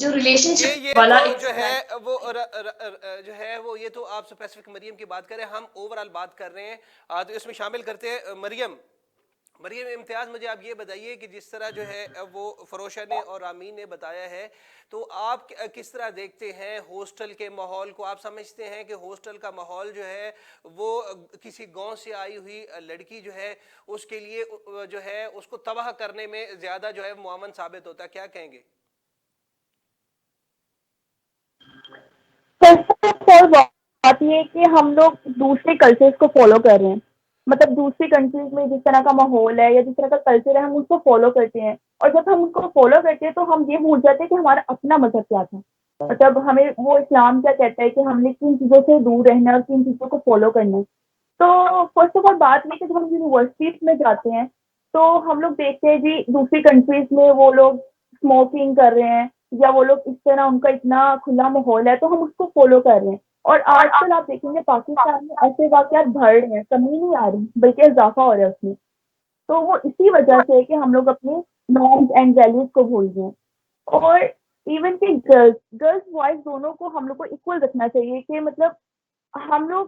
جو ریلیشن یہ شپ والا تو ایک جو ہے وہ جو ہے وہ یہ تو آپ اسپیسیفک مریم کی بات کریں، ہم اوور آل بات کر رہے ہیں تو اس میں شامل کرتے ہیں مریم امتیاز. مجھے آپ یہ بتائیے کہ جس طرح جو ہے وہ فروشہ نے اور رامین نے بتایا ہے، تو آپ کس طرح دیکھتے ہیں ہاسٹل کے ماحول کو؟ آپ سمجھتے ہیں کہ ہاسٹل کا ماحول جو ہے وہ کسی گاؤں سے آئی ہوئی لڑکی جو ہے اس کے لیے جو ہے اس کو تباہ کرنے میں زیادہ جو ہے معاون ثابت ہوتا ہے؟ کیا کہیں گے؟ فرسٹ آف آل بات یہ ہے کہ ہم لوگ دوسرے کلچرز کو فالو کر رہے ہیں. مطلب دوسری کنٹریز میں جس طرح کا ماحول ہے یا جس طرح کا کلچر ہے ہم اس کو فالو کرتے ہیں. اور جب ہم اس کو فالو کرتے ہیں تو ہم یہ بھول جاتے ہیں کہ ہمارا اپنا مذہب کیا تھا. مطلب ہمیں وہ اسلام کیا کہتا ہے کہ ہم نے کن چیزوں سے دور رہنا ہے اور کن چیزوں کو فالو کرنا ہے. تو فرسٹ آف آل بات یہ کہ جب ہم یونیورسٹیز میں جاتے ہیں تو ہم لوگ دیکھتے ہیں جی دوسری کنٹریز میں وہ لوگ اسموکنگ کر رہے ہیں یا وہ لوگ اس طرح ان کا اتنا کھلا ماحول ہے تو ہم اس کو فالو کر رہے ہیں. اور آج کل آپ دیکھیں گے پاکستان میں ایسے واقعات بڑھ رہے ہیں، کمی نہیں آ رہی بلکہ اضافہ ہو رہا ہے اس میں. تو وہ اسی وجہ سے ہے کہ ہم لوگ اپنے نارمز اینڈ ویلیوز کو بھول گئے. اور ایون کہ گرلز بوائز دونوں کو ہم لوگ کو اکول رکھنا چاہیے کہ مطلب ہم لوگ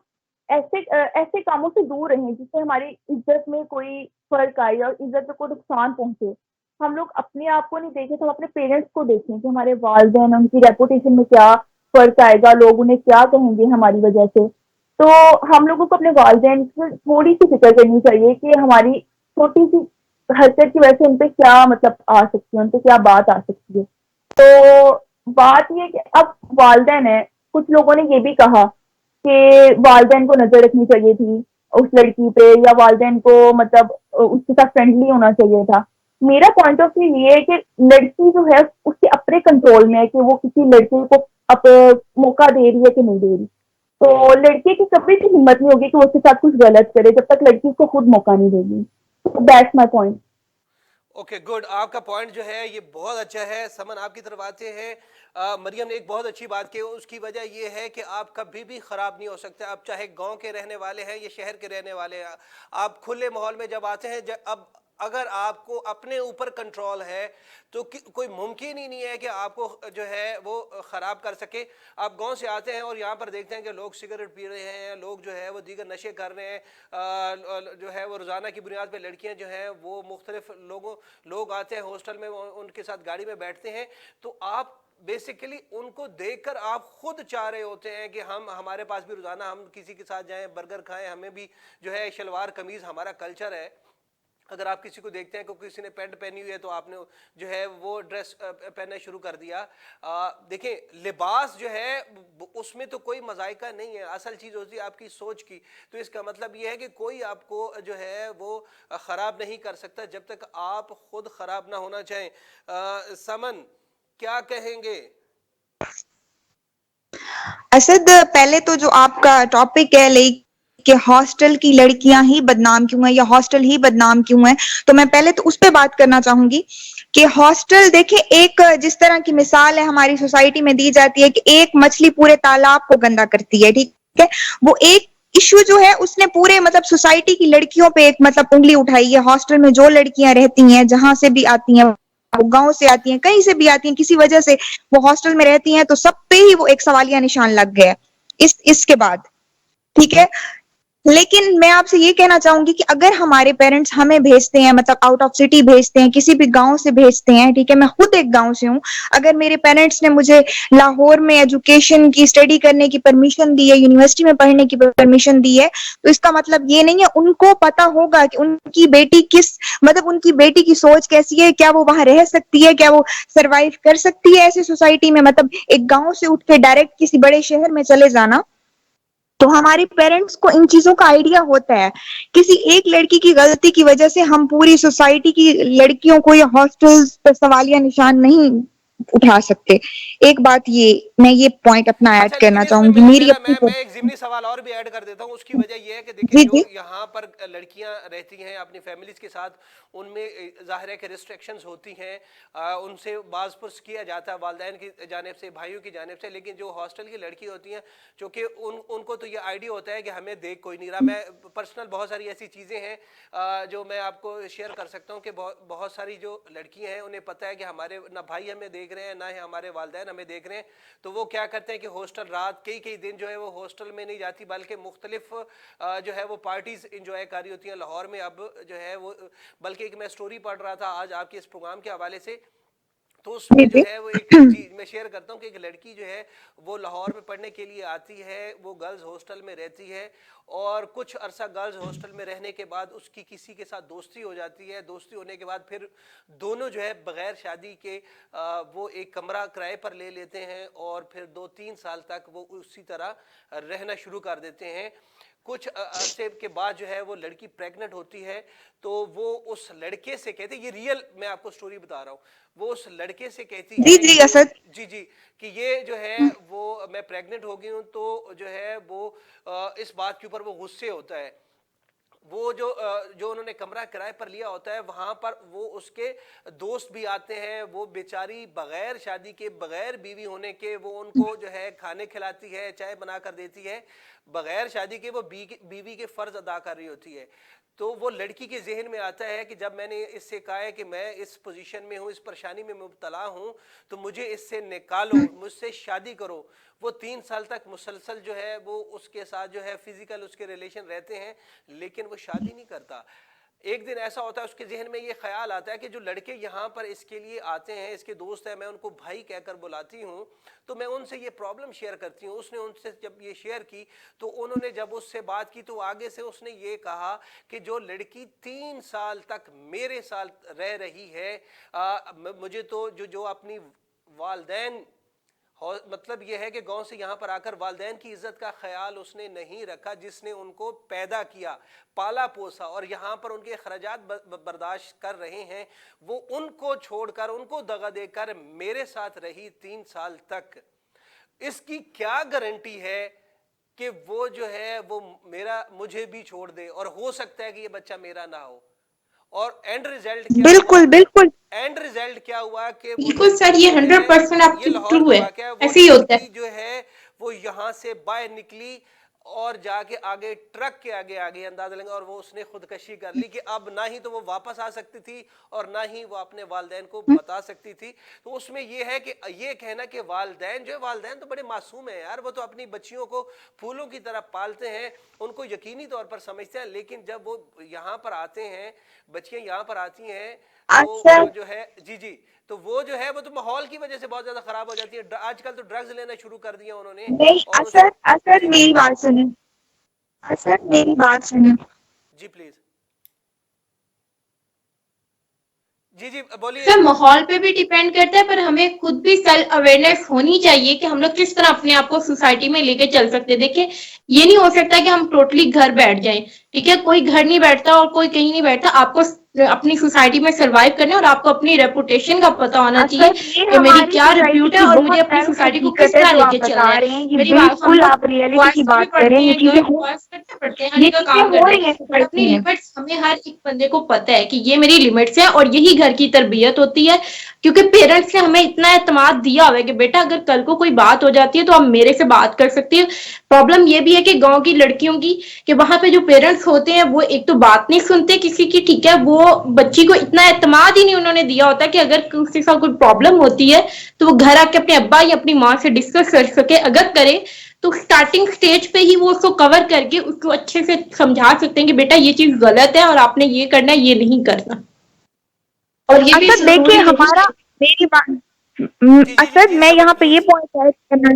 ایسے کاموں سے دور رہیں جس سے ہماری عزت میں کوئی فرق آئے اور عزت میں کوئی نقصان پہنچے. ہم لوگ اپنے آپ کو نہیں دیکھیں تو ہم اپنے پیرنٹس کو دیکھیں کہ ہمارے والدین ان کی ریپوٹیشن میں کیا فرق آئے گا، لوگ انہیں کیا کہیں گے ہماری وجہ سے. تو ہم لوگوں کو اپنے والدین سے تھوڑی سی فکر کرنی چاہیے کہ ہماری چھوٹی سی حرکت کی وجہ سے ان پہ کیا مطلب آ سکتی ہے، ان پہ کیا بات آ سکتی ہے. تو بات یہ کہ اب والدین ہیں، کچھ لوگوں نے یہ بھی کہا کہ والدین کو نظر رکھنی چاہیے تھی اس لڑکی پہ یا والدین کو مطلب اس کے ساتھ فرینڈلی ہونا چاہیے تھا. میرا پوائنٹ آف ویو یہ ہے کہ لڑکی جو ہے اس کے اپنے کنٹرول میں ہے کہ وہ کسی لڑکے کو موقع دے رہی ہے کہ نہیں دے رہی. تو لڑکی کی کبھی بھی ہمت نہیں ہوگی کہ وہ اس کے ساتھ کچھ غلط کرے جب تک لڑکی کو خود موقع نہیں دے گی. That's my point. Okay good, آپ کا پوائنٹ جو ہے یہ بہت اچھا ہے. سمن آپ کی طرف آتے ہیں. مریم نے ایک بہت اچھی بات کی، اس کی وجہ یہ ہے کہ آپ کبھی بھی خراب نہیں ہو سکتے. آپ چاہے گاؤں کے رہنے والے ہیں یا شہر کے رہنے والے ہیں، آپ کھلے ماحول میں جب آتے ہیں اب اگر آپ کو اپنے اوپر کنٹرول ہے تو کوئی ممکن ہی نہیں ہے کہ آپ کو جو ہے وہ خراب کر سکے. آپ گاؤں سے آتے ہیں اور یہاں پر دیکھتے ہیں کہ لوگ سگریٹ پی رہے ہیں، لوگ جو ہے وہ دیگر نشے کر رہے ہیں، جو ہے وہ روزانہ کی بنیاد پہ لڑکیاں جو ہیں وہ مختلف لوگ آتے ہیں ہاسٹل میں، ان کے ساتھ گاڑی میں بیٹھتے ہیں. تو آپ بیسیکلی ان کو دیکھ کر آپ خود چاہ رہے ہوتے ہیں کہ ہمارے پاس بھی روزانہ ہم کسی کے ساتھ جائیں، برگر کھائیں، ہمیں بھی جو ہے شلوار قمیض ہمارا کلچر ہے. اگر آپ کسی کو دیکھتے ہیں کہ کسی نے پینٹ پہنی ہوئی ہے تو آپ نے جو ہے وہ ڈریس پہننا شروع کر دیا. دیکھیں لباس جو ہے اس میں تو کوئی مذائقہ نہیں ہے، اصل چیز ہوتی ہے آپ کی سوچ کی. تو اس کا مطلب یہ ہے کہ کوئی آپ کو جو ہے وہ خراب نہیں کر سکتا جب تک آپ خود خراب نہ ہونا چاہیں. سمن کیا کہیں گے؟ اسد، پہلے تو جو آپ کا ٹاپک ہے کہ ہاسٹل کی لڑکیاں ہی بدنام کیوں ہیں یا ہاسٹل ہی بدنام کیوں ہیں، تو میں پہلے تو اس پہ بات کرنا چاہوں گی کہ ہاسٹل دیکھیں ایک جس طرح کی مثال ہے ہماری سوسائٹی میں دی جاتی ہے کہ ایک مچھلی پورے تالاب کو گندا کرتی ہے، ٹھیک ہے. وہ ایک ایشو جو ہے اس نے پورے مطلب سوسائٹی کی لڑکیوں پہ ایک مطلب انگلی اٹھائی ہے. ہاسٹل میں جو لڑکیاں رہتی ہیں جہاں سے بھی آتی ہیں، وہ گاؤں سے آتی ہیں، کہیں سے بھی آتی ہیں، کسی وجہ سے وہ ہاسٹل میں رہتی ہیں، تو سب پہ ہی وہ ایک سوالیہ نشان لگ گیا اس کے بعد، ٹھیک ہے. لیکن میں آپ سے یہ کہنا چاہوں گی کہ اگر ہمارے پیرنٹس ہمیں بھیجتے ہیں مطلب آؤٹ آف سٹی بھیجتے ہیں، کسی بھی گاؤں سے بھیجتے ہیں، ٹھیک ہے، میں خود ایک گاؤں سے ہوں، اگر میرے پیرنٹس نے مجھے لاہور میں ایجوکیشن کی اسٹڈی کرنے کی پرمیشن دی ہے، یونیورسٹی میں پڑھنے کی پرمیشن دی ہے، تو اس کا مطلب یہ نہیں ہے ان کو پتا ہوگا کہ ان کی بیٹی ان کی بیٹی کی سوچ کیسی ہے، کیا وہ وہاں رہ سکتی ہے، کیا وہ سروائیو کر سکتی ہے ایسی سوسائٹی میں. مطلب ایک گاؤں سے اٹھ کے ڈائریکٹ کسی بڑے شہر میں چلے جانا، تو ہمارے پیرنٹس کو ان چیزوں کا آئیڈیا ہوتا ہے. کسی ایک لڑکی کی غلطی کی وجہ سے ہم پوری سوسائٹی کی لڑکیوں کو یا ہاسٹلز پر سوالیہ نشان نہیں اٹھا سکتے. ایک بات میں یہ پوائنٹ اپنا ایڈ اچھا، لیکن کرنا اس میں چاہوں گی میری اپنی میں ایک ضمنی سوال اور بھی ایڈ کر دیتا ہوں. اس کی وجہ یہ ہے کہ دیکھیں جی جو جی یہاں پر لڑکیاں رہتی ہیں اپنی فیملیز کے ساتھ، ان میں ظاہر ہے کہ ریسٹرکشنز ہوتی ہیں، ان سے باز پرس کیا جاتا ہے والدین کی جانب سے، بھائیوں کی جانب سے. لیکن جو ہاسٹل کی لڑکی ہوتی ہیں چونکہ ان کو تو یہ آئیڈیا ہوتا ہے کہ ہمیں دیکھ کوئی نہیں رہا. میں پرسنل بہت ساری ایسی چیزیں ہیں جو میں آپ کو شیئر کر سکتا ہوں کہ بہت ساری جو لڑکیاں ہیں انہیں پتہ ہے کہ ہمارے نہ بھائی ہمیں دیکھ رہے ہیں, نہ ہی ہمارے والدین ہمیں دیکھ رہے ہیں. تو وہ کیا کرتے ہیں کہ ہاسٹل رات کئی دن جو ہے وہ ہاسٹل میں نہیں جاتی, بلکہ مختلف جو ہے وہ پارٹیز انجوائے کر رہی ہوتی ہیں لاہور میں. اب جو ہے وہ بلکہ ایک میں سٹوری پڑھ رہا تھا آج آپ کے اس پروگرام کے حوالے سے, تو اس میں جو ہے وہ ایک چیز میں شیئر کرتا ہوں کہ ایک لڑکی جو ہے وہ لاہور میں پڑھنے کے لیے آتی ہے, وہ گرلز ہاسٹل میں رہتی ہے, اور کچھ عرصہ گرلز ہاسٹل میں رہنے کے بعد اس کی کسی کے ساتھ دوستی ہو جاتی ہے. دوستی ہونے کے بعد پھر دونوں جو ہے بغیر شادی کے وہ ایک کمرہ کرائے پر لے لیتے ہیں, اور پھر 2-3 سال تک وہ اسی طرح رہنا شروع کر دیتے ہیں. کچھ عرصے کے بعد جو ہے وہ لڑکی پریگننٹ ہوتی ہے, تو وہ اس لڑکے سے کہتے, یہ ریئل میں آپ کو سٹوری بتا رہا ہوں, وہ اس لڑکے سے کہتی ہے جی اسد, جی کہ یہ جو ہے وہ میں پریگننٹ ہو گئی ہوں. تو جو ہے وہ اس بات کے اوپر وہ غصے ہوتا ہے. وہ جو انہوں نے کمرہ کرائے پر لیا ہوتا ہے وہاں پر وہ اس کے دوست بھی آتے ہیں. وہ بیچاری بغیر شادی کے, بغیر بیوی ہونے کے, وہ ان کو جو ہے کھانے کھلاتی ہے, چائے بنا کر دیتی ہے. بغیر شادی کے وہ بیوی کے فرض ادا کر رہی ہوتی ہے. تو وہ لڑکی کے ذہن میں آتا ہے کہ جب میں نے اس سے کہا ہے کہ میں اس پوزیشن میں ہوں, اس پریشانی میں مبتلا ہوں, تو مجھے اس سے نکالو, مجھ سے شادی کرو. وہ 3 سال تک مسلسل جو ہے وہ اس کے ساتھ جو ہے فزیکل اس کے ریلیشن رہتے ہیں, لیکن وہ شادی نہیں کرتا. ایک دن ایسا ہوتا ہے اس کے ذہن میں یہ خیال آتا ہے کہ جو لڑکے یہاں پر اس کے لیے آتے ہیں, اس کے دوست ہیں, میں ان کو بھائی کہہ کر بلاتی ہوں, تو میں ان سے یہ پرابلم شیئر کرتی ہوں. اس نے ان سے جب یہ شیئر کی تو انہوں نے جب اس سے بات کی تو آگے سے اس نے یہ کہا کہ جو لڑکی 3 سال تک میرے ساتھ رہ رہی ہے, مجھے تو جو اپنی والدین, مطلب یہ ہے کہ گاؤں سے یہاں پر آ کر والدین کی عزت کا خیال اس نے نہیں رکھا, جس نے ان کو پیدا کیا, پالا پوسا, اور یہاں پر ان کے اخراجات برداشت کر رہے ہیں, وہ ان کو چھوڑ کر, ان کو دغا دے کر میرے ساتھ رہی 3 سال تک. اس کی کیا گارنٹی ہے کہ وہ جو ہے وہ مجھے بھی چھوڑ دے, اور ہو سکتا ہے کہ یہ بچہ میرا نہ ہو. اور اینڈ ریزلٹ کیا بالکل بالکل اینڈ ریزلٹ کیا ہوا کہ بالکل سر, یہ 100% آپ کی لاہور ٹرو کا ہے, واقعہ ہے. وہ ایسے ہی ہوتا ہے. لڑکی جو ہے وہ یہاں سے باہر نکلی اور جا کے آگے ٹرک کے آگے اندازہ لیں گے, اور وہ اس نے خودکشی کر لی کہ اب نہ ہی تو وہ واپس آ سکتی تھی اور نہ ہی وہ اپنے والدین کو بتا سکتی تھی. تو اس میں یہ ہے کہ یہ کہنا کہ والدین جو ہے, والدین تو بڑے معصوم ہیں یار, وہ تو اپنی بچیوں کو پھولوں کی طرح پالتے ہیں, ان کو یقینی طور پر سمجھتے ہیں. لیکن جب وہ یہاں پر آتے ہیں, بچیاں یہاں پر آتی ہیں, تو وہ جو ہے جی تو وہ جو ہے وہ تو ماحول کی وجہ سے بہت زیادہ خراب ہو جاتی ہے. آج کل تو ڈرگز لینا شروع کر دیا انہوں نے. نہیں, اثر میری بات سنیں, میری بات سنیں. جی پلیز, جی بولیے. سر ماحول پہ بھی ڈیپینڈ کرتا ہے, پر ہمیں خود بھی سیلف اویئرنیس ہونی چاہیے کہ ہم لوگ کس طرح اپنے آپ کو سوسائٹی میں لے کے چل سکتے. دیکھیں یہ نہیں ہو سکتا کہ ہم ٹوٹلی گھر بیٹھ جائیں, ٹھیک ہے, کوئی گھر نہیں بیٹھتا اور کوئی کہیں نہیں بیٹھتا. آپ کو اپنی سوسائٹی میں سروائیو کرنے, اور آپ کو اپنی ریپوٹیشن کا پتہ ہونا چاہیے کہ میری کیا ریپیوٹ ہے اور مجھے اپنی سوسائٹی کو کس طرح لے کے چلنا ہے. میری بات, ہم لوگ بوائز بھی پڑھتے ہیں, گرلز بوائز کرتے پڑھتے ہیں, ہر ایک کا کام کر رہے ہیں, بٹ اپنی لمٹس ہمیں ہر ایک بندے کو پتہ ہے کہ یہ میری لمٹس ہیں, اور یہی گھر کی تربیت ہوتی ہے. کیونکہ پیرنٹس نے ہمیں اتنا اعتماد دیا ہوا ہے کہ بیٹا اگر کل کو کوئی بات ہو جاتی ہے تو آپ میرے سے بات کر سکتی ہے. پرابلم یہ بھی ہے کہ گاؤں کی لڑکیوں کی کہ وہاں پہ جو پیرنٹس ہوتے ہیں وہ ایک تو بات نہیں سنتے کسی کی, ٹھیک ہے, وہ بچی کو اتنا اعتماد ہی نہیں انہوں نے دیا ہوتا کہ اگر کسی سے کوئی پرابلم ہوتی ہے تو وہ گھر آ کے اپنے ابا یا اپنی ماں سے ڈسکس کر سکے. اگر کرے تو سٹارٹنگ سٹیج پہ ہی وہ اس کو کور کر کے اس کو اچھے سے سمجھا سکتے ہیں کہ بیٹا یہ چیز غلط ہے اور آپ نے یہ کرنا ہے, یہ نہیں کرنا. اور یہ بھی دیکھیے ہمارا, میری بات اسد, میں یہاں پہ یہ پوائنٹ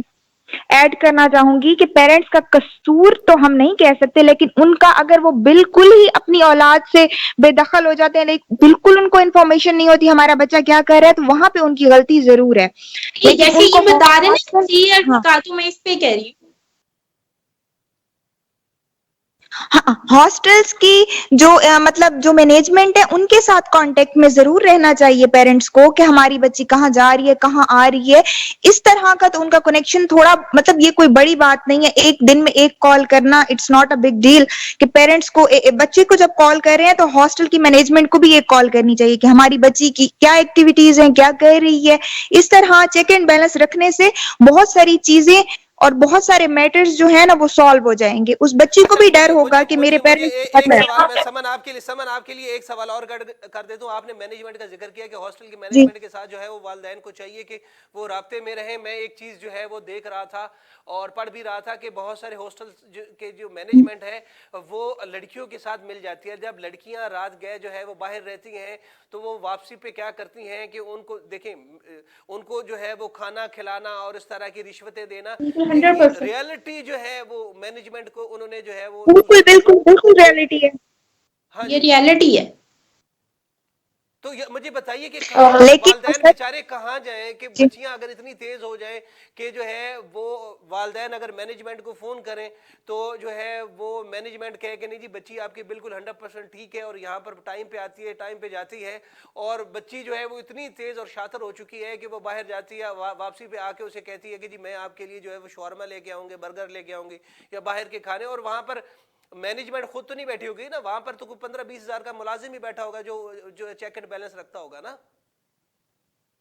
ایڈ کرنا چاہوں گی کہ پیرنٹس کا قصور تو ہم نہیں کہہ سکتے, لیکن ان کا اگر وہ بالکل ہی اپنی اولاد سے بے دخل ہو جاتے ہیں, لیکن بالکل ان کو انفارمیشن نہیں ہوتی ہمارا بچہ کیا کر رہا ہے, تو وہاں پہ ان کی غلطی ضرور ہے. جیسے یہ بتا رہے نا, میں اس پہ کہہ رہی ہوں ہاسٹلس کی جو مطلب جو مینجمنٹ ہے ان کے ساتھ کانٹیکٹ میں ضرور رہنا چاہیے پیرنٹس کو کہ ہماری بچی کہاں جا رہی ہے, کہاں آ رہی ہے. اس طرح کا تو ان کا کنیکشن تھوڑا, مطلب یہ کوئی بڑی بات نہیں ہے, ایک دن میں ایک کال کرنا, it's not a big deal. کہ پیرنٹس کو بچے کو جب کال کر رہے ہیں تو ہاسٹل کی مینجمنٹ کو بھی ایک کال کرنی چاہیے کہ ہماری بچی کی کیا ایکٹیویٹیز ہیں, کیا کر رہی ہے. اس طرح چیک اینڈ بیلنس رکھنے سے بہت ساری چیزیں اور بہت سارے میٹرز جو ہے نا وہ سالو ہو جائیں گے. اس بچی کو بھی ڈر ہوگا کہ میرے پیرنٹس. ایک سوال میں سمن آپ کے لیے ایک سوال اور کر دیتا ہوں. آپ نے مینجمنٹ کا ذکر کیا کہ ہاسٹل کی مینجمنٹ کے ساتھ جو ہے وہ والدین کو چاہیے کہ وہ رابطے میں رہیں. میں ایک چیز جو ہے وہ دیکھ رہا تھا اور پڑھ بھی رہا تھا کہ بہت سارے ہاسٹل کے جو مینجمنٹ ہے وہ لڑکیوں کے ساتھ مل جاتی ہے. جب لڑکیاں رات گئے جو ہے وہ باہر رہتی ہیں تو وہ واپسی پہ کیا کرتی ہیں کہ ان کو دیکھیں ان کو جو ہے وہ کھانا کھلانا اور اس طرح کی رشوتیں دینا. 100% ریئلٹی جو ہے وہ مینجمنٹ کو انہوں نے جو ہے وہ بالکل بالکل بالکل ریئلٹی ہے. یہ ریئلٹی ہے. تو مجھے بتائیے کہ والدین بیچارے کہاں جائیں کہ بچیاں اگر اتنی تیز ہو جائیں کہ جو ہے وہ والدین اگر مینجمنٹ کو فون کریں تو جو ہے وہ مینجمنٹ کہے کہ نہیں جی بچی آپ کی بالکل 100% ٹھیک ہے اور یہاں پر ٹائم پہ آتی ہے ٹائم پہ جاتی ہے, اور بچی جو ہے وہ اتنی تیز اور شاطر ہو چکی ہے کہ وہ باہر جاتی ہے واپسی پہ آ کے اسے کہتی ہے کہ جی میں آپ کے لیے جو ہے وہ شاورما لے کے آؤں گے, برگر لے کے آؤں گی یا باہر کے کھانے. اور وہاں پر مینجمنٹ خود تو نہیں بیٹھی ہوگی نا, وہاں پر تو کوئی 15-20 ہزار کا ملازم ہی بیٹھا ہوگا جو چیک اینڈ بیلنس رکھتا ہوگا نا.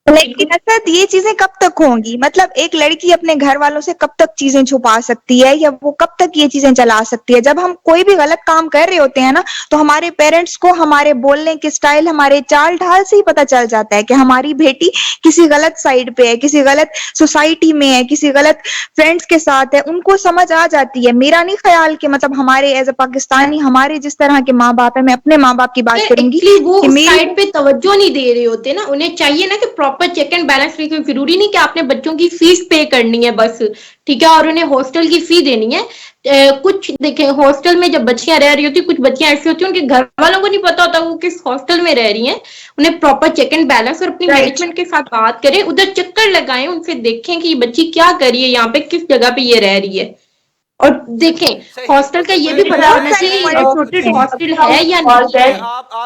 لیکن اسد یہ چیزیں کب تک ہوں گی؟ مطلب ایک لڑکی اپنے گھر والوں سے کب تک چیزیں چھپا سکتی ہے یا وہ کب تک یہ چیزیں چلا سکتی ہے؟ جب ہم کوئی بھی غلط کام کر رہے ہوتے ہیں نا تو ہمارے پیرنٹس کو ہمارے بولنے کے سٹائل, ہمارے چال ڈھال سے ہی پتہ چل جاتا ہے کہ ہماری بیٹی کسی غلط سائیڈ پہ ہے, کسی غلط سوسائٹی میں ہے, کسی غلط فرینڈس کے ساتھ ہے. ان کو سمجھ آ جاتی ہے. میرا نہیں خیال کہ مطلب ہمارے ایز اے پاکستانی ہمارے جس طرح کے ماں باپ ہیں, میں اپنے ماں باپ کی بات کروں گی ایکچولی وہ کہ اس میری سائڈ پہ توجہ نہیں دے رہے ہوتے نا. انہیں چاہیے نا کہ پراپر چیک اینڈ بیلنس رکھیں. ضروری نہیں کہ آپ نے بچوں کی فیس پے کرنی ہے بس, ٹھیک ہے, اور انہیں ہاسٹل کی فی دینی ہے. کچھ دیکھیں ہاسٹل میں جب بچیاں رہ رہی ہوتی, کچھ بچیاں ایسی ہوتی ہیں ان کے گھر والوں کو نہیں پتا ہوتا وہ کس ہاسٹل میں رہ رہی ہیں. انہیں پراپر چیک اینڈ بیلنس اور اپنی رائٹ مینجمنٹ کے ساتھ بات کریں, ادھر چکر لگائیں, ان سے دیکھیں کہ یہ بچی کیا کر رہی ہے, یہاں پہ کس جگہ پہ یہ رہ رہی ہے. اور دیکھیں ہاسٹل کا یہ بھی پتا ہونا چاہیے ریپوٹڈ ہاسٹل ہے یا نہیں ہے,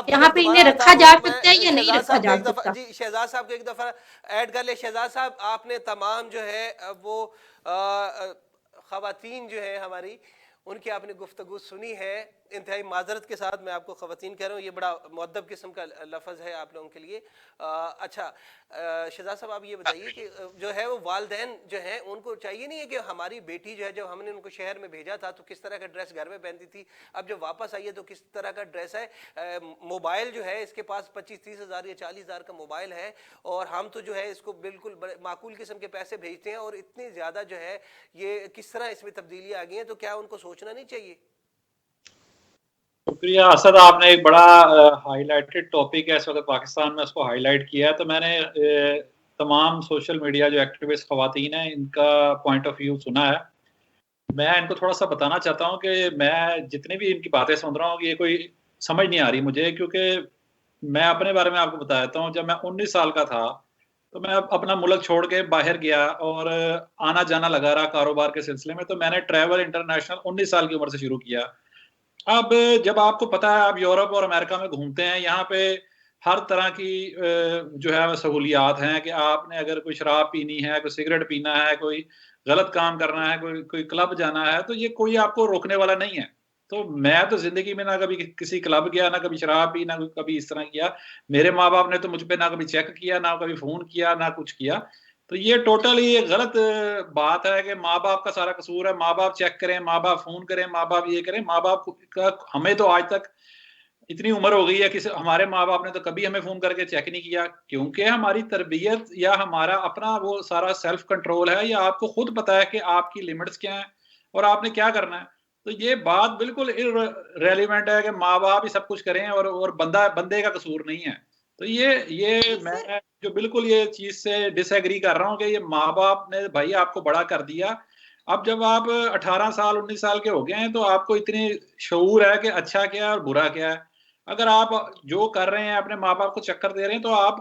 یہاں پہ انہیں رکھا جا سکتا ہے یا نہیں رکھا جا سکتا. جی شہزاد صاحب کو ایک دفعہ ایڈ کر لے. شہزاد صاحب آپ نے تمام جو ہے وہ خواتین جو ہے ہماری ان کی آپ نے گفتگو سنی ہے. انتہائی معذرت کے ساتھ میں آپ کو خواتین کہہ رہا ہوں, یہ بڑا مؤدب قسم کا لفظ ہے آپ لوگوں کے لیے. اچھا شہزاد صاحب آپ یہ بتائیے کہ جو ہے وہ والدین جو ہیں ان کو چاہیے نہیں ہے کہ ہماری بیٹی جو ہے جب ہم نے ان کو شہر میں بھیجا تھا تو کس طرح کا ڈریس گھر میں پہنتی تھی, اب جب واپس آئی ہے تو کس طرح کا ڈریس ہے. موبائل جو ہے اس کے پاس 25-30 ہزار یا 40 ہزار کا موبائل ہے اور ہم تو جو ہے اس کو بالکل معقول قسم کے پیسے بھیجتے ہیں, اور اتنی زیادہ جو ہے یہ کس طرح اس میں تبدیلی آ گئی ہیں. تو کیا ان کو سوچنا نہیں چاہیے؟ شکریہ اسد, آپ نے ایک بڑا ہائی لائٹڈ ٹاپک ہے اس وقت پاکستان میں, اس کو ہائی لائٹ کیا ہے. تو میں نے تمام سوشل میڈیا جو ایکٹیوسٹ خواتین ہیں ان کا پوائنٹ آف ویو سنا ہے. میں ان کو تھوڑا سا بتانا چاہتا ہوں کہ میں جتنی بھی ان کی باتیں سن رہا ہوں یہ کوئی سمجھ نہیں آ رہی مجھے, کیونکہ میں اپنے بارے میں آپ کو بتا دیتا ہوں. جب میں 19 سال کا تھا تو میں اپنا ملک چھوڑ کے باہر گیا اور آنا جانا لگا رہا کاروبار کے سلسلے میں. تو میں نے ٹریول انٹرنیشنل 19 سال کی عمر سے شروع کیا. اب جب آپ کو پتا ہے آپ یورپ اور امریکہ میں گھومتے ہیں, یہاں پہ ہر طرح کی جو ہے سہولیات ہیں کہ آپ نے اگر کوئی شراب پینی ہے, کوئی سگریٹ پینا ہے, کوئی غلط کام کرنا ہے, کوئی کلب جانا ہے, تو یہ کوئی آپ کو روکنے والا نہیں ہے. تو میں تو زندگی میں نہ کبھی کسی کلب گیا, نہ کبھی شراب پی, نہ کبھی اس طرح کیا. میرے ماں باپ نے تو مجھ پہ نہ کبھی چیک کیا, نہ کبھی فون کیا, نہ کچھ کیا. تو یہ ٹوٹلی غلط بات ہے کہ ماں باپ کا سارا قصور ہے. ماں باپ چیک کریں, ماں باپ فون کریں, ماں باپ یہ کریں. ماں باپ کا ہمیں تو آج تک اتنی عمر ہو گئی ہے کہ ہمارے ماں باپ نے تو کبھی ہمیں فون کر کے چیک نہیں کیا, کیونکہ ہماری تربیت یا ہمارا اپنا وہ سارا سیلف کنٹرول ہے, یا آپ کو خود پتا ہے کہ آپ کی لیمٹس کیا ہیں اور آپ نے کیا کرنا ہے. تو یہ بات بالکل ریلیونٹ ہے کہ ماں باپ ہی سب کچھ کریں اور بندے کا قصور نہیں ہے. تو یہ میں جو بالکل یہ چیز سے ڈس ایگری کر رہا ہوں کہ یہ ماں باپ نے بھائی آپ کو بڑا کر دیا. اب جب آپ 18 سال 19 سال کے ہو گئے ہیں تو آپ کو اتنی شعور ہے کہ اچھا کیا ہے اور برا کیا ہے. اگر آپ جو کر رہے ہیں اپنے ماں باپ کو چکر دے رہے ہیں تو آپ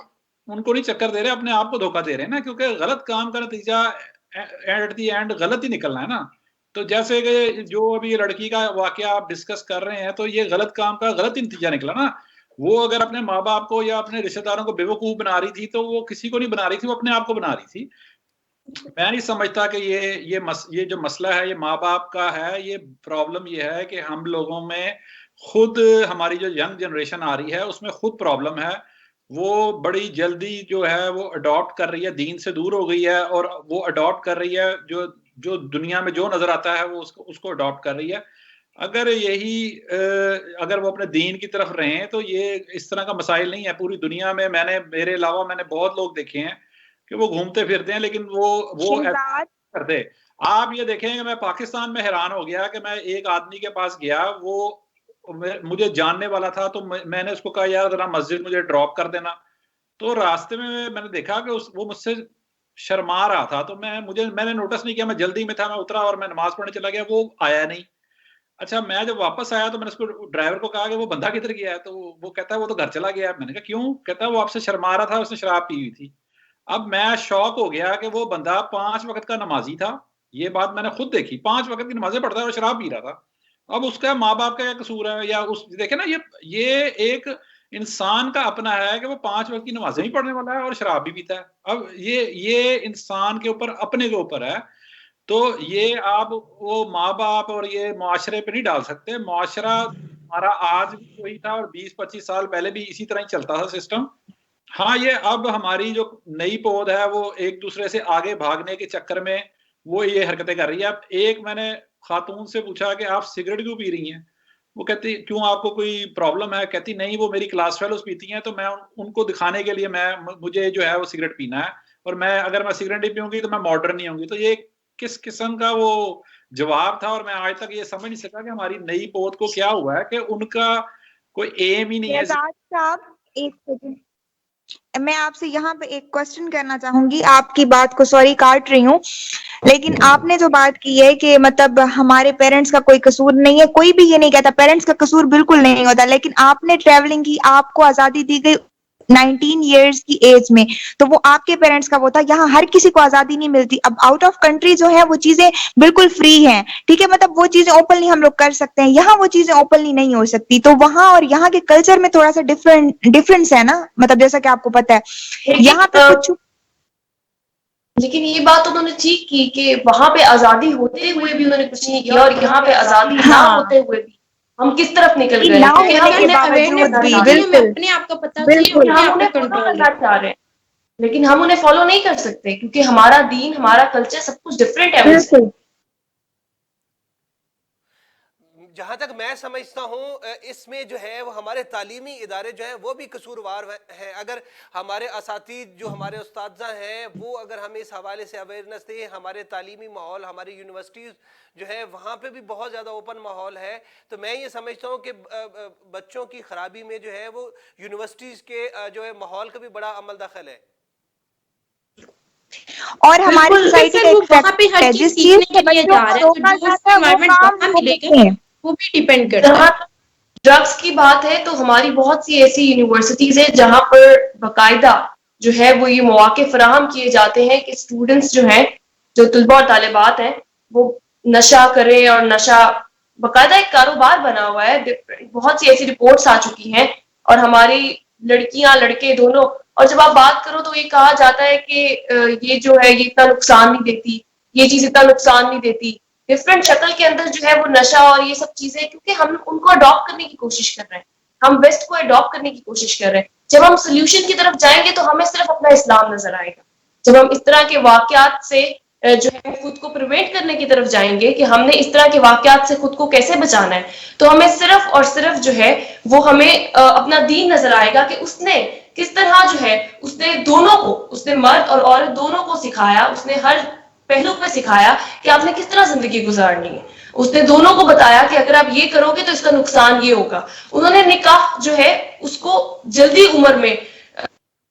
ان کو نہیں چکر دے رہے, اپنے آپ کو دھوکہ دے رہے ہیں نا, کیونکہ غلط کام کا نتیجہ ایٹ دی اینڈ غلط ہی نکلنا ہے نا. تو جیسے کہ جو ابھی لڑکی کا واقعہ آپ ڈسکس کر رہے ہیں تو یہ غلط کام کا غلط ہی نتیجہ نکلا نا. وہ اگر اپنے ماں باپ کو یا اپنے رشتے داروں کو بے وقوف بنا رہی تھی تو وہ کسی کو نہیں بنا رہی تھی, وہ اپنے آپ کو بنا رہی تھی. میں نہیں سمجھتا کہ یہ جو مسئلہ ہے یہ ماں باپ کا ہے. یہ پرابلم یہ ہے کہ ہم لوگوں میں خود, ہماری جو ینگ جنریشن آ رہی ہے اس میں خود پرابلم ہے. وہ بڑی جلدی جو ہے وہ اڈاپٹ کر رہی ہے, دین سے دور ہو گئی ہے, اور وہ اڈاپٹ کر رہی ہے جو جو دنیا میں جو نظر آتا ہے وہ اس کو اڈاپٹ کر رہی ہے. اگر وہ اپنے دین کی طرف رہیں تو یہ اس طرح کا مسائل نہیں ہے. پوری دنیا میں میرے علاوہ میں نے بہت لوگ دیکھے ہیں کہ وہ گھومتے پھرتے ہیں لیکن وہ کرتے. آپ یہ دیکھیں کہ میں پاکستان میں حیران ہو گیا کہ میں ایک آدمی کے پاس گیا, وہ مجھے جاننے والا تھا, تو میں نے اس کو کہا یار ذرا مسجد مجھے ڈراپ کر دینا. تو راستے میں نے دیکھا کہ وہ مجھ سے شرما رہا تھا, تو میں نے نوٹس نہیں کیا, میں جلدی میں تھا, میں اترا اور میں نماز پڑھنے چلا گیا, وہ آیا نہیں. اچھا میں جب واپس آیا تو میں نے اس کو ڈرائیور کو کہا کہ وہ بندہ کدھر گیا ہے, تو وہ کہتا ہے وہ تو گھر چلا گیا. میں نے کہا کیوں؟ کہتا ہے وہ آپ سے شرما رہا تھا, اس نے شراب پی ہوئی تھی. اب میں شوق ہو گیا کہ وہ بندہ 5 وقت کا نمازی تھا, یہ بات میں نے خود دیکھی, 5 وقت کی نمازیں پڑھتا ہے اور شراب پی رہا تھا. اب اس کا ماں باپ کا کیا قصور ہے؟ یا دیکھیں نا, یہ ایک انسان کا اپنا ہے کہ وہ 5 وقت کی نمازیں بھی پڑھنے والا ہے اور شراب بھی پیتا ہے. اب یہ انسان کے اوپر, اپنے کے اوپر ہے. تو یہ آپ وہ ماں باپ اور یہ معاشرے پہ نہیں ڈال سکتے. معاشرہ ہمارا آج بھی وہی تھا اور 20-25 سال پہلے بھی اسی طرح ہی چلتا تھا سسٹم. ہاں یہ اب ہماری جو نئی پود ہے وہ ایک دوسرے سے آگے بھاگنے کے چکر میں وہ یہ حرکتیں کر رہی ہے. اب ایک میں نے خاتون سے پوچھا کہ آپ سگریٹ کیوں پی رہی ہیں؟ وہ کہتی کیوں آپ کو کوئی پرابلم ہے؟ کہتی نہیں, وہ میری کلاس فیلوز پیتی ہیں تو میں ان کو دکھانے کے لیے مجھے جو ہے وہ سگریٹ پینا ہے, اور اگر میں سگریٹ نہیں پیوں گی تو میں ماڈرن نہیں ہوں گی. تو یہ کس قسم کا وہ جواب تھا, اور میں آج تک یہ سمجھ نہیں سکا کہ ہماری نئی پود کو کیا ہوا ہے کہ ان کا کوئی ایم ہی نہیں ہے. صاحب ایک سیکنڈ, میں آپ سے یہاں پہ ایک کوشچن کرنا چاہوں گی, آپ کی بات کو سوری کاٹ رہی ہوں, لیکن آپ نے جو بات کی ہے کہ مطلب ہمارے پیرنٹس کا کوئی قصور نہیں ہے, کوئی بھی یہ نہیں کہتا پیرنٹس کا قصور بالکل نہیں ہوتا, لیکن آپ نے ٹریولنگ کی, آپ کو آزادی دی گئی 19 ایئرس کی ایج میں, تو وہ آپ کے پیرنٹس کا وہ تھا. یہاں ہر کسی کو آزادی نہیں ملتی. اب آؤٹ آف کنٹری جو ہے وہ چیزیں بالکل فری ہیں, ٹھیک ہے, مطلب وہ چیزیں اوپنلی ہم لوگ کر سکتے ہیں, یہاں وہ چیزیں اوپنلی نہیں ہو سکتی. تو وہاں اور یہاں کے کلچر میں تھوڑا سا ڈفرنس ہے نا, مطلب جیسا کہ آپ کو پتا ہے یہاں پہ کچھ. لیکن یہ بات انہوں نے ٹھیک کی کہ وہاں پہ آزادی ہوتے ہوئے بھی انہوں نے کچھ نہیں کیا, اور یہاں پہ آزادی نہ ہوتے ہوئے بھی ہم کس طرف نکل گئے نہ ہونے کے باوجود بھی بالکل اپنے آپ کا پتا بالکل ہم انہیں فالو کرنا چاہ رہے ہیں, لیکن ہم انہیں فالو نہیں کر سکتے کیونکہ ہمارا دین, ہمارا کلچر سب کچھ ڈفرینٹ ہے. بالکل. جہاں تک میں سمجھتا ہوں اس میں جو ہے وہ ہمارے تعلیمی ادارے جو ہیں وہ بھی قصوروار ہیں. اگر ہمارے اساتذہ جو ہمارے اساتذہ ہیں وہ اگر ہمیں اس حوالے سے اویئرنیس دیں, ہمارے تعلیمی ماحول, ہماری یونیورسٹیز جو ہے وہاں پہ بھی بہت زیادہ اوپن ماحول ہے, تو میں یہ سمجھتا ہوں کہ بچوں کی خرابی میں جو ہے وہ یونیورسٹیز کے جو ہے ماحول کا بھی بڑا عمل دخل ہے. اور ہماری سوسائٹی کا ایک فیکٹر ہے جس چیز سے بچوں کو روکا جاتا ہے وہ کام ہوتے ہیں. وہ بھی ڈیپینڈ کرتا ہے. ڈرگس کی بات ہے تو ہماری بہت سی ایسی یونیورسٹیز ہیں جہاں پر باقاعدہ جو ہے وہ یہ مواقع فراہم کیے جاتے ہیں کہ اسٹوڈنٹس جو ہیں, جو طلباء اور طالبات ہیں, وہ نشہ کریں, اور نشہ باقاعدہ ایک کاروبار بنا ہوا ہے. بہت سی ایسی رپورٹس آ چکی ہیں, اور ہماری لڑکیاں لڑکے دونوں, اور جب آپ بات کرو تو یہ کہا جاتا ہے کہ یہ جو ہے یہ اتنا نقصان نہیں دیتی, یہ چیز اتنا نقصان نہیں دیتی. ڈفرینٹ شکل کے اندر جو ہے وہ نشہ اور یہ سب چیزیں, کیونکہ ہم ان کو اڈاپٹ کرنے کی کوشش کر رہے ہیں, ہم ویسٹ کو اڈاپٹ کرنے کی کوشش کر رہے ہیں. جب ہم سولوشن کی طرف جائیں گے تو ہمیں صرف اپنا اسلام نظر آئے گا. جب ہم اس طرح کے واقعات سے جو ہے خود کو پریوینٹ کرنے کی طرف جائیں گے کہ ہم نے اس طرح کے واقعات سے خود کو کیسے بچانا ہے, تو ہمیں صرف اور صرف جو ہے وہ ہمیں اپنا دین نظر آئے گا کہ اس نے کس طرح جو ہے اس نے دونوں کو, اس نے مرد اور عورت دونوں کو سکھایا, اس نے ہر پہلو پہ سکھایا کہ آپ نے کس طرح زندگی گزارنی ہے. اس نے دونوں کو بتایا کہ اگر آپ یہ کرو گے تو اس کا نقصان یہ ہوگا. انہوں نے نکاح جو ہے اس کو جلدی عمر میں,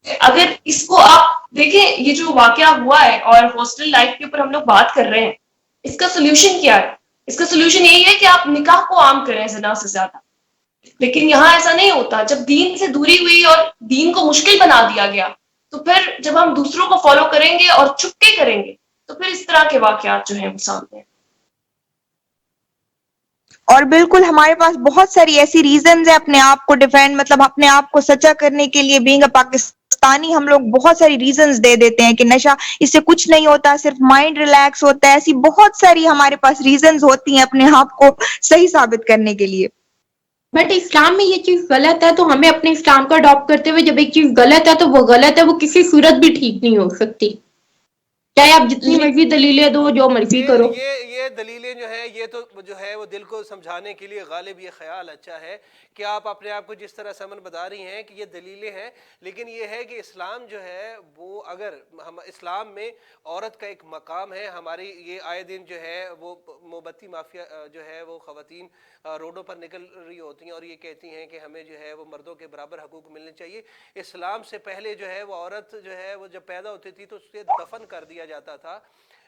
اگر اس کو آپ دیکھیں یہ جو واقعہ ہوا ہے اور ہاسٹل لائف کے اوپر ہم لوگ بات کر رہے ہیں, اس کا سولوشن کیا ہے؟ اس کا سولوشن یہی ہے کہ آپ نکاح کو عام کریں زنا سے زیادہ. لیکن یہاں ایسا نہیں ہوتا. جب دین سے دوری ہوئی اور دین کو مشکل بنا دیا گیا, تو پھر جب ہم دوسروں کو فالو کریں گے اور چھپ کے کریں گے تو پھر اس طرح کے واقعات جو ہیں وہ سامنے ہیں. اور بالکل ہمارے پاس بہت ساری ایسی ریزنز ہیں اپنے آپ کو ڈیفینڈ, مطلب اپنے آپ کو سچا کرنے کے لیے. بینگ اے پاکستانی ہم لوگ بہت ساری ریزنز دے دیتے ہیں کہ نشہ اس سے کچھ نہیں ہوتا, صرف مائنڈ ریلیکس ہوتا ہے. ایسی بہت ساری ہمارے پاس ریزنز ہوتی ہیں اپنے آپ کو صحیح ثابت کرنے کے لیے. بٹ اسلام میں یہ چیز غلط ہے, تو ہمیں اپنے اسلام کو اڈاپٹ کرتے ہوئے جب ایک چیز غلط ہے تو وہ غلط ہے, وہ کسی صورت بھی ٹھیک نہیں ہو سکتی. چاہے آپ جتنی مرضی دلیلیں دو، جو مرضی کرو. یہ دلیلیں جو ہیں یہ تو جو ہے وہ دل کو سمجھانے کے لیے غالب یہ خیال اچھا ہے کہ آپ اپنے آپ کو جس طرح سمن بتا رہی ہیں کہ یہ دلیلیں ہیں، لیکن یہ ہے کہ اسلام جو ہے وہ اگر اسلام میں عورت کا ایک مقام ہے. ہماری یہ آئے دن جو ہے وہ موم بتی مافیا جو ہے وہ خواتین روڈوں پر نکل رہی ہوتی ہیں اور یہ کہتی ہیں کہ ہمیں جو ہے وہ مردوں کے برابر حقوق ملنے چاہیے. اسلام سے پہلے جو ہے وہ عورت جو ہے وہ جب پیدا ہوتی تھی تو اسے دفن کر دیا جاتا تھا.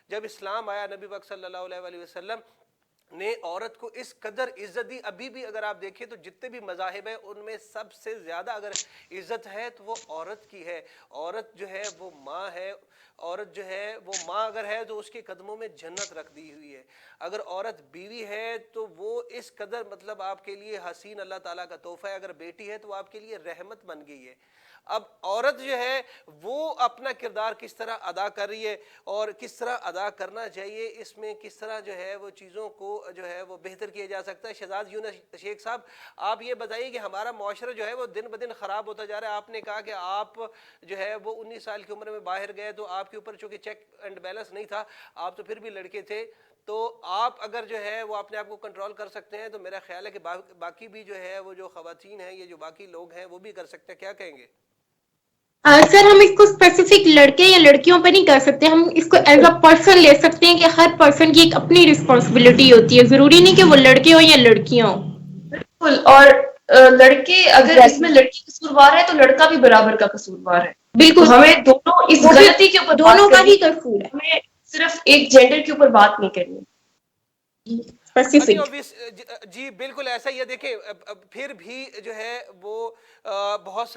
جب اسلام آیا نبی پاک صلی اللہ علیہ وسلم نے عورت کو اس قدر عزت دی. ابھی بھی اگر آپ دیکھیں تو جتنے بھی مذاہب ہیں ان میں سب سے زیادہ اگر عزت ہے تو وہ عورت کی ہے. عورت جو ہے وہ ماں ہے، عورت جو ہے وہ ماں اگر ہے تو اس کے قدموں میں جنت رکھ دی ہوئی ہے. اگر عورت بیوی ہے تو وہ اس قدر مطلب آپ کے لیے حسین اللہ تعالیٰ کا تحفہ ہے. اگر بیٹی ہے تو وہ آپ کے لیے رحمت بن گئی ہے. اب عورت جو ہے وہ اپنا کردار کس طرح ادا کر رہی ہے اور کس طرح ادا کرنا چاہیے، اس میں کس طرح جو ہے وہ چیزوں کو جو ہے وہ بہتر کیا جا سکتا ہے. شہزاد یونس شیخ صاحب آپ یہ بتائیے کہ ہمارا معاشرہ جو ہے وہ دن بدن خراب ہوتا جا رہا ہے. آپ نے کہا کہ آپ جو ہے وہ 19 سال کی عمر میں باہر گئے تو آپ کے اوپر چونکہ چیک اینڈ بیلنس نہیں تھا، آپ تو پھر بھی لڑکے تھے، تو آپ اگر جو ہے وہ اپنے آپ کو کنٹرول کر سکتے ہیں تو میرا خیال ہے کہ باقی بھی جو ہے وہ جو خواتین ہیں، یہ جو باقی لوگ ہیں وہ بھی کر سکتے ہیں. کیا کہیں گے؟ سر ہم اس کو اسپیسیفک لڑکے یا لڑکیوں پہ نہیں کر سکتے، ہم اس کو ایز اے پرسن لے سکتے ہیں کہ ہر پرسن کی ایک اپنی رسپانسبلٹی ہوتی ہے. ضروری نہیں کہ وہ لڑکے ہوں یا لڑکیاں ہوں. بالکل. اور لڑکے اگر اس میں لڑکی قصوروار ہے تو لڑکا بھی برابر کا قصوروار ہے. بالکل، تو ہمیں دونوں اس غلطی کے اوپر دونوں بات کا کرنی ہی ہے. قصور ہے. ہمیں صرف ایک جینڈر کے اوپر بات نہیں کرنی. اسپیسیفک جی بالکل ایسا ہی ہے. دیکھیں پھر بھی جو ہے وہ بہت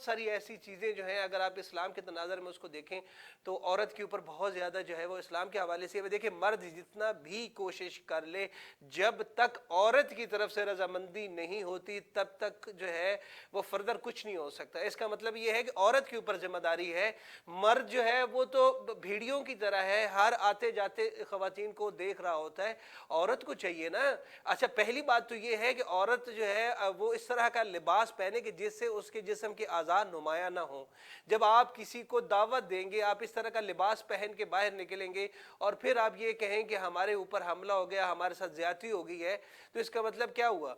ساری ایسی چیزیں جو ہیں اگر آپ اسلام کے تناظر میں اس کو دیکھیں تو عورت کے اوپر بہت زیادہ جو ہے وہ اسلام کے حوالے سے دیکھیں مرد جتنا بھی کوشش کر لے جب تک عورت کی طرف سے رضامندی نہیں ہوتی تب تک جو ہے وہ فردر کچھ نہیں ہو سکتا. اس کا مطلب یہ ہے کہ عورت کے اوپر ذمہ داری ہے. مرد جو ہے وہ تو بھیڑیوں کی طرح ہے، ہر آتے جاتے خواتین کو دیکھ رہا ہوتا ہے. عورت کو چاہیے نا. اچھا پہلی بات تو یہ ہے کہ عورت جو ہے وہ اس طرح کا لباس پہنے کہ جس سے اس کے جسم کے اعضاء نمایاں نہ ہوں. جب آپ کسی کو دعوت دیں گے، آپ اس طرح کا لباس پہن کے باہر نکلیں گے اور پھر آپ یہ کہیں کہ ہمارے اوپر حملہ ہو گیا، ہمارے ساتھ زیادتی ہو گئی ہے، تو اس کا مطلب کیا ہوا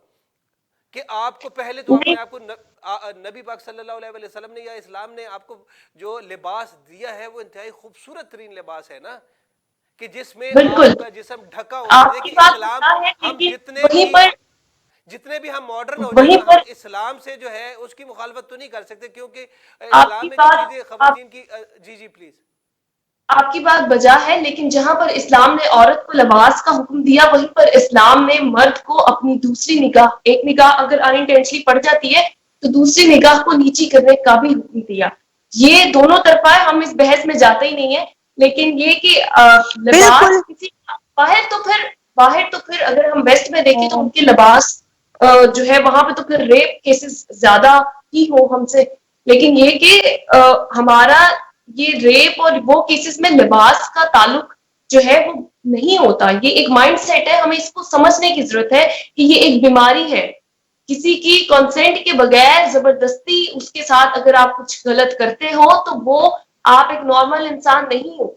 کہ آپ کو پہلے تو اپنے آپ کو نبی پاک صلی اللہ علیہ وسلم نے یا اسلام نے آپ کو جو لباس دیا ہے وہ انتہائی خوبصورت ترین لباس ہے نا، کہ جس میں آپ کا جسم ڈھکا ہوتا ہے. دیکھیں اسلام ہم جتنے بھی ہم ماڈرن ہو جائیں ہم اسلام سے جو ہے اس کی مخالفت تو نہیں کر سکتے کیونکہ اسلام میں جو چیزیں خواتین کی جی پلیز. آپ کی بات بجا ہے، لیکن جہاں پر اسلام نے عورت کو لباس کا حکم دیا وہیں پر اسلام نے مرد کو اپنی دوسری نگاہ، ایک نگاہ اگر انٹینشنلی پڑ جاتی ہے تو دوسری نگاہ کو نیچی کرنے کا بھی حکم دیا. یہ دونوں طرفہ ہے، ہم اس بحث میں جاتے ہی نہیں ہیں. لیکن یہ کہ لباس کسی باہر تو پھر اگر ہم ویسٹ میں دیکھیں تو ان کے لباس جو ہے وہاں پہ تو پھر ریپ کیسز زیادہ ہی ہو ہم سے. لیکن یہ کہ ہمارا یہ ریپ اور وہ کیسز میں لباس کا تعلق جو ہے وہ نہیں ہوتا. یہ ایک مائنڈ سیٹ ہے، ہمیں اس کو سمجھنے کی ضرورت ہے کہ یہ ایک بیماری ہے. کسی کی کنسنٹ کے بغیر زبردستی اس کے ساتھ اگر آپ کچھ غلط کرتے ہو تو وہ آپ ایک نارمل انسان نہیں ہو.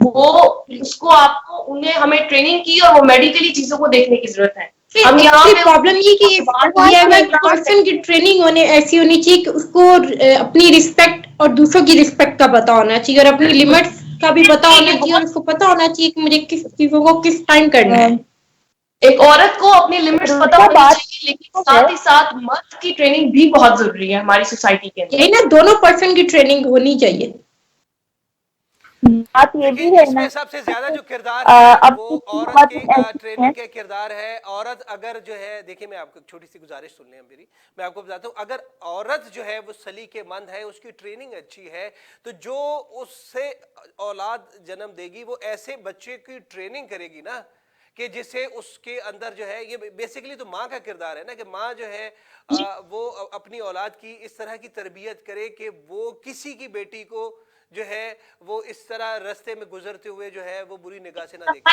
وہ اس کو آپ کو ہمیں ٹریننگ کی اور وہ میڈیکلی چیزوں کو دیکھنے کی ضرورت ہے. ہم یہاں پہ پرابلم یہ کہ پرسن کی ٹریننگ ایسی ہونی چاہیے کہ اس کو اپنی رسپیکٹ اور دوسروں کی رسپیکٹ کا پتا ہونا چاہیے اور اپنی لمٹس کا بھی پتا ہونا چاہیے اور اس کو پتا ہونا چاہیے کہ مجھے کس چیزوں کو کس ٹائم کرنا ہے. ایک عورت کو اپنی لمٹس پتا ہونی چاہیے، لیکن ساتھ ہی ساتھ مرد کی ٹریننگ بھی بہت ضروری ہے ہماری سوسائٹی کے اندر. یہی نا دونوں پرسن کی ٹریننگ ہونی چاہیے. بات یہ بھی ہے اس نا میں سب سے زیادہ جو کردار ہے وہ عورت کی ٹریننگ کے کردار ہے. عورت اگر جو ہے دیکھیں میں آپ کو چھوٹی سی گزارش سن لیں میری، میں آپ کو بتاتا ہوں اگر عورت جو ہے وہ سلیقے مند ہے، اس کی ٹریننگ اچھی ہے تو جو اس سے اولاد جنم دے گی وہ ایسے بچے کی ٹریننگ کرے گی نا کہ جس سے اس کے اندر جو ہے یہ بیسیکلی تو ماں کا کردار ہے نا کہ ماں جو ہے وہ اپنی اولاد کی اس طرح کی تربیت کرے کہ وہ کسی کی بیٹی کو جو ہے وہ اس طرح رستے میں گزرتے ہوئے جو ہے وہ بری نگاہ سے نہ دیکھے.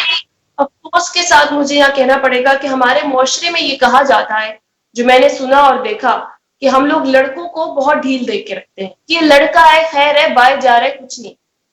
افسوس کے ساتھ مجھے یہاں کہنا پڑے گا کہ ہمارے معاشرے میں یہ کہا جاتا ہے، جو میں نے سنا اور دیکھا، کہ ہم لوگ لڑکوں کو بہت ڈھیل دے کے رکھتے ہیں کہ یہ لڑکا ہے، خیر ہے، باہر جا رہا ہے، کچھ نہیں.